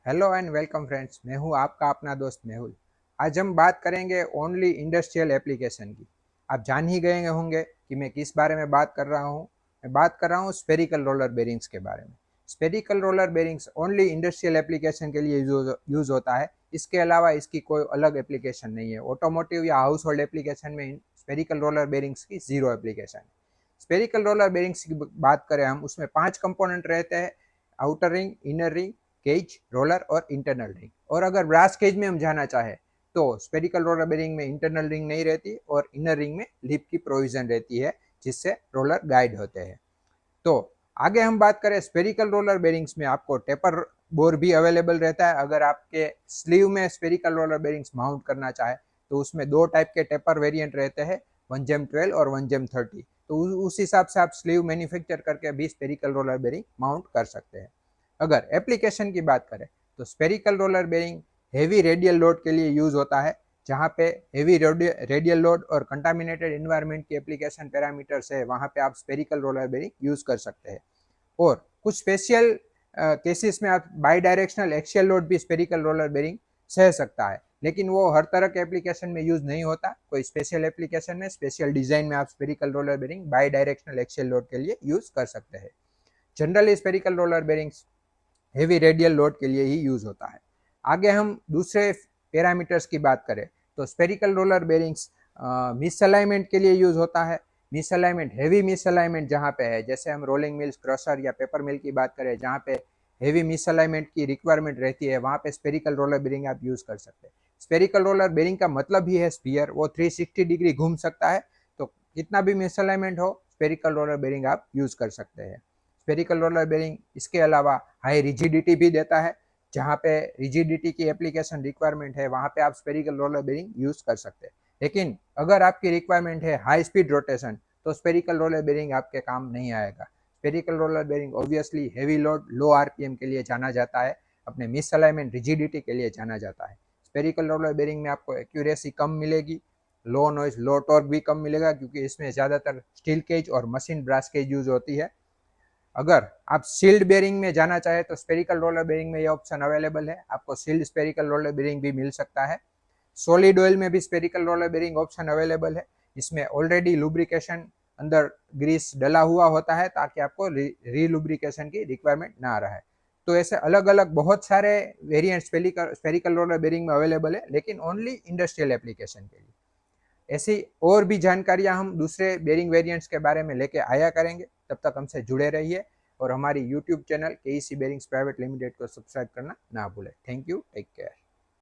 Hello and welcome friends, मैं हूं आपका अपना दोस्त मेहुल। आज हम बात करेंगे ओनली इंडस्ट्रियल एप्लीकेशन की। आप जान ही गए होंगे कि मैं किस बारे में बात कर रहा हूं। मैं बात कर रहा हूं स्पेरिकल रोलर बेरिंग्स के बारे में। Spherical roller bearings only industrial application के लिए यूज होता है। इसके अलावा इसकी कोई अलग एप्लीकेशन नहीं है। ऑटोमोटिव या हाउस होल्ड एप्लीकेशन में स्पेरिकल रोलर बेरिंग्स की जीरो एप्लीकेशन है। स्पेरिकल रोलर बेरिंग्स की बात करें हम, उसमें 5 कंपोनेंट रहते हैं: outer ring, inner ring, cage, roller और इंटरनल रिंग। और अगर ब्रास केज में हम जाना चाहें तो स्पेरिकल रोलर बेरिंग में इंटरनल रिंग नहीं रहती और इनर रिंग में लिप की प्रोविजन रहती है, जिससे रोलर गाइड होते हैं। तो आगे हम बात करें स्पेरिकल रोलर बेरिंग्स में, आपको टेपर बोर भी अवेलेबल रहता है। अगर आपके स्लीव में स्पेरिकल रोलर बेरिंग्स माउंट करना चाहे तो उसमें 2 टाइप के टेपर वेरिएंट रहते हैं, 1J12 और 1J30। तो उस हिसाब से आप स्लीव मैन्युफैक्चर करके भी स्पेरिकल रोलर बेरिंग माउंट कर सकते हैं। अगर एप्लीकेशन की बात करें तो spherical roller bearing heavy radial load के लिए यूज होता है। जहाँ पे हेवी रेडियल लोड और कंटामिनेटेड एनवायरनमेंट की एप्लीकेशन पैरामीटर्स है, वहाँ पे आप स्पेरिकल रोलर बेरिंग यूज कर सकते हैं। और कुछ स्पेशल केसेस में आप बाई डायरेक्शनल एक्शियल लोड भी स्पेरिकल रोलर बेरिंग सह सकता है, लेकिन वो हर तरह के एप्लीकेशन में यूज नहीं होता। कोई स्पेशल एप्लीकेशन में, स्पेशल डिजाइन में आप spherical roller bearing bidirectional axial load के लिए यूज कर सकते हैं। Generally spherical roller bearings heavy radial load के लिए ही यूज होता है। आगे हम दूसरे पैरामीटर्स की बात करें तो स्पेरिकल रोलर बेरिंग्स मिसअलाइनमेंट के लिए यूज होता है। मिसअलाइनमेंट, हेवी मिसअलाइनमेंट जहाँ पे है, जैसे हम रोलिंग मिल्स, क्रशर या पेपर मिल की बात करें, जहाँ पे हेवी मिसअलाइनमेंट की रिक्वायरमेंट रहती है, वहाँ पे स्पेरिकल रोलर बेरिंग आप यूज कर सकते हैं। स्पेरिकल रोलर बेरिंग का मतलब ही है स्पीयर, वो 360 डिग्री घूम सकता है। तो कितना भी मिसअलाइनमेंट हो, स्पेरिकल रोलर बेरिंग आप यूज कर सकते हैं। स्पेरिकल रोलर बेरिंग इसके अलावा हाई रिजिडिटी भी देता है। जहाँ पे रिजिडिटी की एप्लीकेशन रिक्वायरमेंट है, वहाँ पे आप स्पेरिकल रोलर बेरिंग यूज कर सकते हैं। लेकिन अगर आपकी रिक्वायरमेंट है हाई स्पीड रोटेशन, तो स्पेरिकल रोलर बेरिंग आपके काम नहीं आएगा। Spherical roller bearing obviously heavy load, low RPM के लिए जाना जाता है, अपने मिस अलाइनमेंट, रिजिडिटी के लिए जाना जाता है। स्पेरिकल रोलर बेरिंग में आपको एक्यूरेसी कम मिलेगी, लो नॉइज, लो टॉर्क भी कम मिलेगा, क्योंकि इसमें ज़्यादातर स्टील केज और मशीन ब्रास केज यूज होती है। अगर आप सील्ड बेरिंग में जाना चाहे तो स्पेरिकल रोलर बेरिंग में ये ऑप्शन अवेलेबल है, आपको सील्ड स्पेरिकल रोलर बेरिंग भी मिल सकता है। सॉलिड ऑयल में भी spherical roller bearing option available है। इसमें ऑलरेडी लुब्रिकेशन, अंदर ग्रीस डला हुआ होता है, ताकि आपको री लुब्रिकेशन की रिक्वायरमेंट ना रहे। तो ऐसे अलग अलग बहुत सारे वेरिएंट स्पेरिकल रोलर बेरिंग में अवेलेबल है, लेकिन ओनली इंडस्ट्रियल एप्लीकेशन के लिए। ऐसी और भी जानकारियां हम दूसरे बेरिंग वेरिएंट्स के बारे में लेके आया करेंगे। तब तक हमसे जुड़े रहिए और हमारी YouTube channel KEC bearings private limited को सब्सक्राइब करना ना भूलें। Thank you.